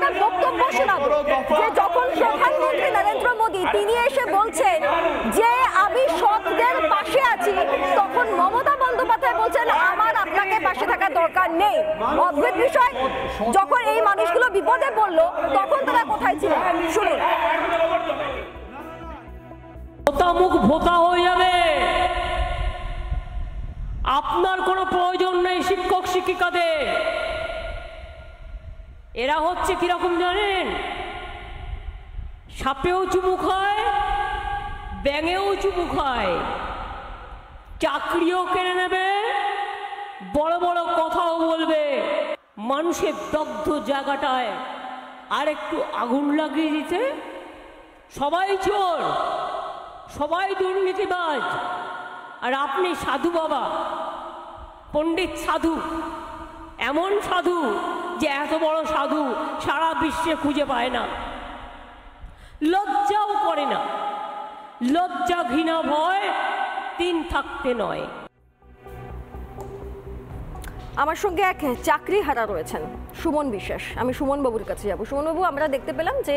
একটা বক্তব্য শোনাবো যে যখন প্রধানমন্ত্রী নরেন্দ্র মোদী তিনি এসে বলছেন যে আমি সৎদের পাশে আছি, তখন মমতা বন্দ্যোপাধ্যায় বলছেন আমার আপনাকে পাশে থাকার দরকার নেই। অদ্ভুত বিষয়, যখন এই মানুষগুলো বিপদে পড়লো তখন তারা কোথায় ছিলেন? শুনুন। মুখ ভোতা হয়ে যাবে, আপনার কোনো প্রয়োজন নেই শিক্ষক শিক্ষিকাদের। এরা হচ্ছে কিরকম জানেন? সাপেও চুমু খায়, ব্যাঙেও চুমু খায়, চাকরিও কেড়ে নেবে, বড় বড় কথাও বলবে, মানুষের দগ্ধ জায়গাটায় আর একটু আগুন লাগিয়ে দিতে সবাই চোর, সবাই দুর্নীতিবাজ, আর আপনি সাধু বাবা, পণ্ডিত সাধু, এমন সাধু যে এত বড় সাধু সারা বিশ্বে খুঁজে পায় না, লজ্জাও করে না। লজ্জা ঘৃণা ভয় তিন থাকতে নয়। আমার সঙ্গে এক চাকরি হারা রয়েছেন সুমন বিশ্বাস। আমি সুমন বাবুর কাছে যাব। সুমন বাবু, আমরা দেখতে পেলাম যে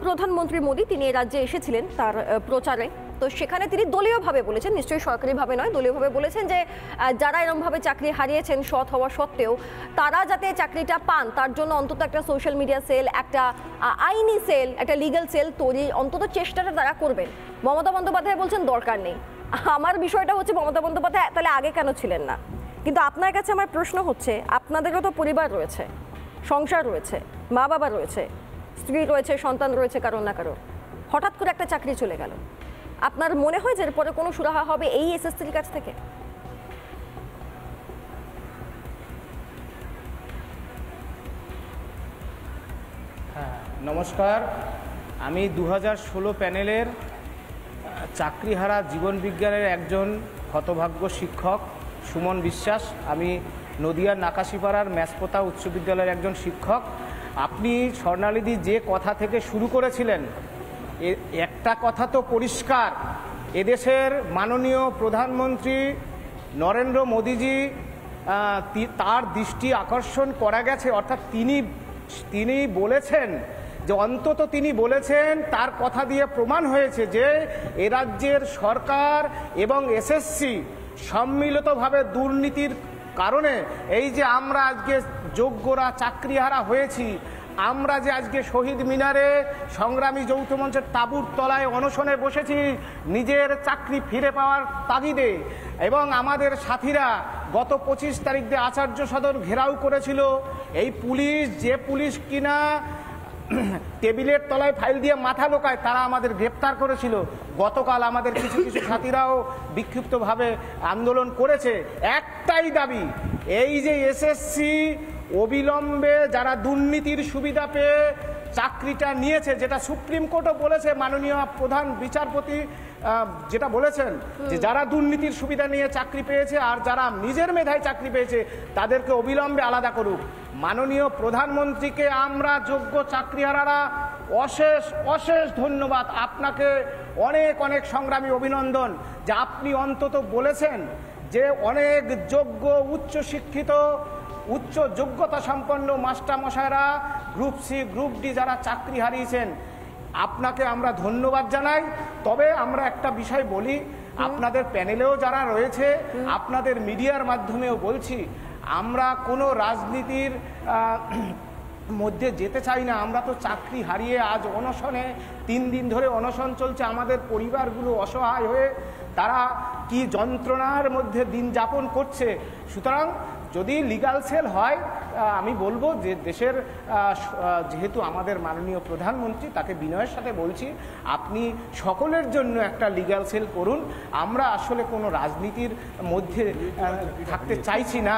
প্রধানমন্ত্রী মোদী তিনি এই রাজ্যে এসেছিলেন তার প্রচারে, তো সেখানে তিনি দলীয়ভাবে বলেছেন, নিশ্চয়ই সরকারিভাবে নয়, দলীয়ভাবে বলেছেন যে যারা এরকমভাবে চাকরি হারিয়েছেন সৎ হওয়া সত্ত্বেও তারা যাতে চাকরিটা পান তার জন্য অন্তত একটা সোশ্যাল মিডিয়া সেল, একটা আইনি সেল, একটা লিগ্যাল সেল তৈরি অন্তত চেষ্টাটা তারা করবেন। মমতা বন্দ্যোপাধ্যায় বলছেন দরকার নেই। আমার বিষয়টা হচ্ছে মমতা বন্দ্যোপাধ্যায় তাহলে আগে কেন ছিলেন না? কিন্তু আপনার কাছে আমার প্রশ্ন হচ্ছে, আপনাদেরও তো পরিবার রয়েছে, সংসার রয়েছে, মা বাবা রয়েছে, স্ত্রী রয়েছে, সন্তান রয়েছে কারোর না কারোর, হঠাৎ করে একটা চাকরি চলে গেল, আপনার মনে হয় যে এরপরে কোনো সুরাহা হবে এই এসএসসির কাছ থেকে? হ্যাঁ, নমস্কার। আমি 2016 প্যানেলের চাকরিহারা জীবন বিজ্ঞানের একজন হতভাগ্য শিক্ষক সুমন বিশ্বাস। আমি নদিয়ার নাকাশিপাড়ার ম্যাসপোতা উচ্চ বিদ্যালয়ের একজন শিক্ষক। আপনি স্বর্ণালিদি যে কথা থেকে শুরু করেছিলেন, একটা কথা তো পরিষ্কার, এদেশের মাননীয় প্রধানমন্ত্রী নরেন্দ্র মোদীজি তার দৃষ্টি আকর্ষণ করা গেছে, অর্থাৎ তিনি বলেছেন যে অন্তত তিনি বলেছেন, তার কথা দিয়ে প্রমাণ হয়েছে যে এ রাজ্যের সরকার এবং এসএসসি সম্মিলিতভাবে দুর্নীতির কারণে এই যে আমরা আজকে যোগ্যরা চাকরিহারা হয়েছি, আমরা যে আজকে শহীদ মিনারে সংগ্রামী যৌথ মঞ্চের তাঁবুর তলায় অনশনে বসেছি নিজের চাকরি ফিরে পাওয়ার তাগিদে, এবং আমাদের সাথীরা গত 25 তারিখ দিয়ে আচার্য সদন ঘেরাও করেছিল। এই পুলিশ, যে পুলিশ কিনা টেবিলের তলায় ফাইল দিয়ে মাথা লোকায়, তারা আমাদের গ্রেপ্তার করেছিল। গতকাল আমাদের কিছু কিছু সাথীরাও বিক্ষিপ্তভাবে আন্দোলন করেছে। একটাই দাবি, এই যে এসএসসি অবিলম্বে যারা দুর্নীতির সুবিধা পেয়ে চাকরিটা নিয়েছে, যেটা সুপ্রিম কোর্টও বলেছে, মাননীয় প্রধান বিচারপতি যেটা বলেছেন যে যারা দুর্নীতির সুবিধা নিয়ে চাকরি পেয়েছে আর যারা নিজের মেধায় চাকরি পেয়েছে তাদেরকে অবিলম্বে আলাদা করুক। মাননীয় প্রধানমন্ত্রীকে আমরা যোগ্য চাকরিহারারা অশেষ অশেষ ধন্যবাদ, আপনাকে অনেক অনেক সংগ্রামী অভিনন্দন যে আপনি অন্তত বলেছেন যে অনেক যোগ্য উচ্চশিক্ষিত উচ্চ যোগ্যতা সম্পন্ন মাস্টারমশাইরা গ্রুপ সি গ্রুপ ডি যারা চাকরি হারিয়েছেন, আপনাকে আমরা ধন্যবাদ জানাই। তবে আমরা একটা বিষয় বলি, আপনাদের প্যানেলেও যারা রয়েছে, আপনাদের মিডিয়ার মাধ্যমেও বলছি, আমরা কোনো রাজনীতির মধ্যে যেতে চাই না। আমরা তো চাকরি হারিয়ে আজ অনশনে 3 দিন ধরে অনশন চলছে, আমাদের পরিবারগুলো অসহায় হয়ে তারা কি যন্ত্রণার মধ্যে দিন যাপন করছে। সুতরাং যদি লিগ্যাল সেল হয়, আমি বলবো যে দেশের যেহেতু আমাদের মাননীয় প্রধানমন্ত্রী, তাকে বিনয়ের সাথে বলছি আপনি সকলের জন্য একটা লিগ্যাল সেল করুন। আমরা আসলে কোনো রাজনীতির মধ্যে থাকতে চাইছি না,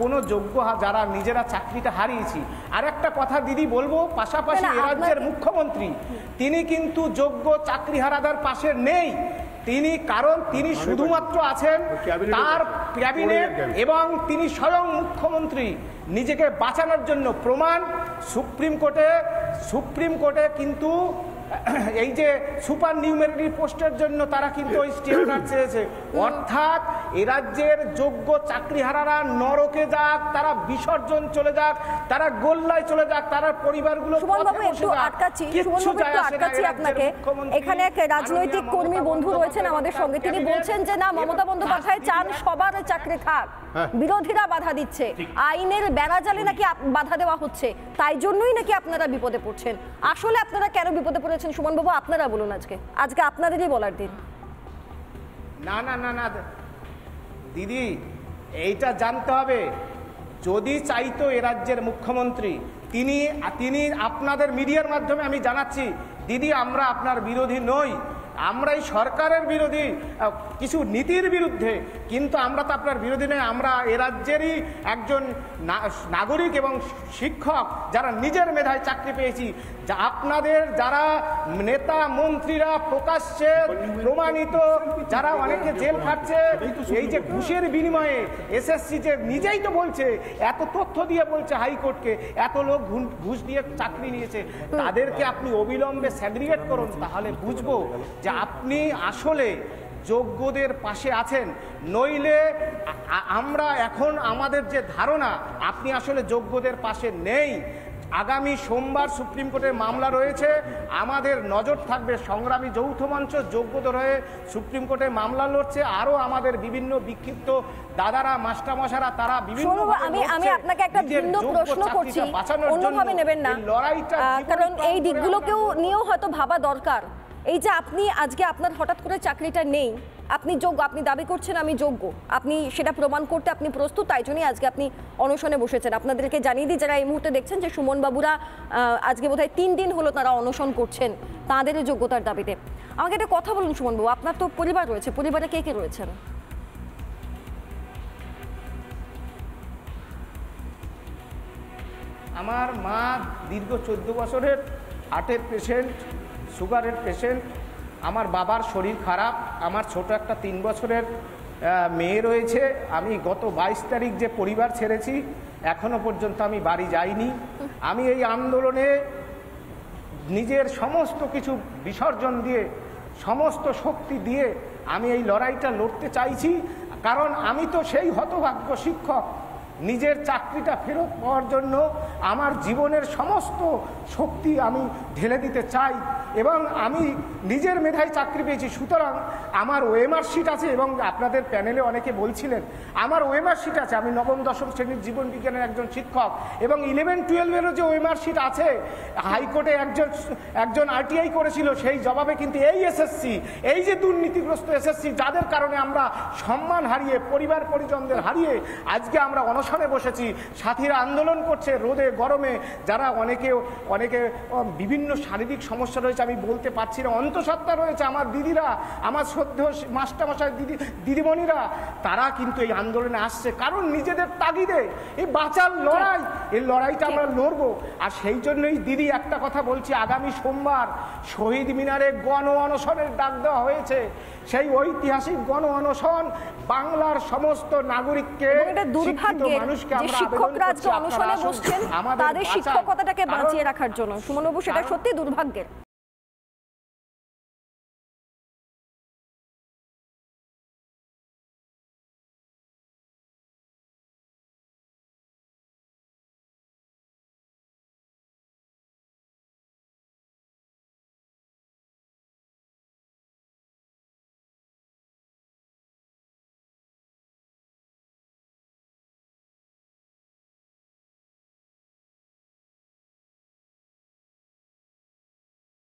কোনো যোগ্য যারা নিজেরা চাকরিটা হারিয়েছি। আর একটা কথা দিদি বলবো, পাশাপাশি এ রাজ্যের মুখ্যমন্ত্রী তিনি কিন্তু যোগ্য চাকরিহারাদের পাশে নেই। কারণ তিনি শুধুমাত্র আছেন তার ক্যাবিনেট এবং তিনি স্বয়ং মুখ্যমন্ত্রী। নিজেকে বাঁচানোর জন্য প্রমাণ সুপ্রিম কোর্টে কিন্তু এই যে সুপার নিউমেরি পোস্টের জন্য তারা কিন্তু ওই স্টে অর্ডার চেয়েছে। অর্থাৎ এ রাজ্যের যোগ্য চাকরিহারারা নরকে যাক, তারা বিসর্জন চলে যাক, তারা গোল্লায় চলে যাক, তার পরিবারগুলো সুমনবাবু একটু আটকাচ্ছি, সুমনবাবু একটু আটকাচ্ছি আপনাকে। এখানে এক রাজনৈতিক কর্মী বন্ধু রয়েছেন আমাদের সঙ্গে, তিনি বলছেন যে না, মমতা বন্দ্যোপাধ্যায় চান সবার চাকরি থাক, বিরোধীরা বাধা দিচ্ছে, আইনের বেড়াজালে নাকি বাধা দেওয়া হচ্ছে, তাই জন্যই নাকি আপনারা বিপদে পড়ছেন। আসলে আপনারা কেন বিপদে পড়েছেন সুমনবাবু, আপনারা বলুন। আজকে আপনাদেরই বলার দিন। না না না না দিদি, এইটা জানতে হবে। যদি চাইতো এ রাজ্যের মুখ্যমন্ত্রী, তিনি আপনাদের মিডিয়ার মাধ্যমে আমি জানাচ্ছি দিদি, আমরা আপনার বিরোধী নই, আমরা এই সরকারের বিরোধী কিছু নীতির বিরুদ্ধে, কিন্তু আমরা তো আপনার বিরোধী নই। আমরা এ রাজ্যেরই একজন নাগরিক এবং শিক্ষক, যারা নিজের মেধায় চাকরি পেয়েছি। আপনাদের যারা নেতা মন্ত্রীরা প্রকাশ্যে প্রমাণিত, যারা অনেকে জেল খাটছে এই যে ঘুষের বিনিময়ে, এসএসসি যে নিজেই তো বলছে, এত তথ্য দিয়ে বলছে হাইকোর্টকে, এত লোক ঘুষ দিয়ে চাকরি নিয়েছে, তাদেরকে আপনি অবিলম্বে স্যাগ্রিগেট করুন, তাহলে বুঝবো যে আপনি আসলে যোগ্যদের পাশে আছেন। নইলে আমরা এখন আমাদের যে ধারণা, আপনি আসলে যোগ্যদের পাশে নেই। আগামী সোমবার সুপ্রিম কোর্টের মামলা রয়েছে, আমাদের নজর থাকবে। সংগ্রামী যৌথ মঞ্চ যোগ্যদের হয়ে সুপ্রিম কোর্টে মামলা লড়ছে, আরও আমাদের বিভিন্ন বিক্ষিপ্ত দাদারা মাস্টারমশারা, তারা বিভিন্ন আমি আপনাকে একটা ভিন্ন প্রশ্ন করছি, অন্যভাবে নেবেন না, কারণ এই দিকগুলোকেও নিয়েও হয়তো ভাবা দরকার। এই যে আপনি আজকে আপনার হঠাৎ করে চাকরিটা নেই, আপনি যোগ্য, আপনি দাবি করছেন আমি যোগ্য, আপনি সেটা প্রমাণ করতে আপনি প্রস্তুত, তাই জন্যই আজকে আপনি অনশনে বসেছেন। আপনাদেরকে জানিয়ে দিই, যারা এই মুহূর্তে দেখছেন, যে সুমন বাবুরা আজকে বোধহয় 3 দিন হলো তারা অনশন করছেন তাঁদের যোগ্যতার দাবিতে। আমাকে একটা কথা বলুন সুমন বাবু, আপনার তো পরিবার রয়েছে, পরিবারে কে কে রয়েছেন? আমার মা দীর্ঘ 14 বছরের হার্টের পেশেন্ট, সুগারের পেশেন্ট। আমার বাবার শরীর খারাপ। আমার ছোট একটা 3 বছরের মেয়ে রয়েছে। আমি গত 22 তারিখ যে পরিবার ছেড়েছি, এখনো পর্যন্ত আমি বাড়ি যাইনি। আমি এই আন্দোলনে নিজের সমস্ত কিছু বিসর্জন দিয়ে, সমস্ত শক্তি দিয়ে আমি এই লড়াইটা লড়তে চাইছি। কারণ আমি তো সেই হতভাগ্য শিক্ষক, নিজের চাকরিটা ফেরত পাওয়ার জন্য আমার জীবনের সমস্ত শক্তি আমি ঢেলে দিতে চাই, এবং আমি নিজের মেধায় চাকরি পেয়েছি। সুতরাং আমার ওএমআর শিট আছে, এবং আপনাদের প্যানেলে অনেকে বলছিলেন আমার ওএমআর শিট আছে। আমি নবম দশম শ্রেণীর জীবন বিজ্ঞানের একজন শিক্ষক, এবং 11-12-এরও যে ওএমআর শিট আছে, হাইকোর্টে একজন আরটিআই করেছিল, সেই জবাবে কিন্তু এই এসএসসি, এই যে দুর্নীতিগ্রস্ত এসএসসি, যাদের কারণে আমরা সম্মান হারিয়ে, পরিবার পরিজনদের হারিয়ে আজকে আমরা অনশনে বসেছি। সাথীরা আন্দোলন করছে রোদে গরমে, যারা অনেকে বিভিন্ন শারীরিক সমস্যা রয়েছে, আমি বলতে পারছি না, অন্তঃসত্ত্বা রয়েছে, আমার দিদিরা, আমার শ্রদ্ধেয় মাস্টারমশাই দিদিমণিরা, তারা কিন্তু এই আন্দোলনে আসছে, কারণ নিজেদের তাগিদে এই বাঁচার লড়াই, এই লড়াইটা আমরা লড়বো। আর সেই জন্যই দিদি একটা কথা বলছি, আগামী সোমবার শহীদ মিনারে গণ অনশনের ডাক দেওয়া হয়েছে। সেই ঐতিহাসিক গণ অনশন বাংলার সমস্ত নাগরিককে, মানুষকে আমরা শিক্ষকরা আজকে অনশনে বসছেন তাদের শিক্ষকতাটাকে বাঁচিয়ে রাখার জন্য। সুমনবাবু, সেটা সত্যি দুর্ভাগ্যের।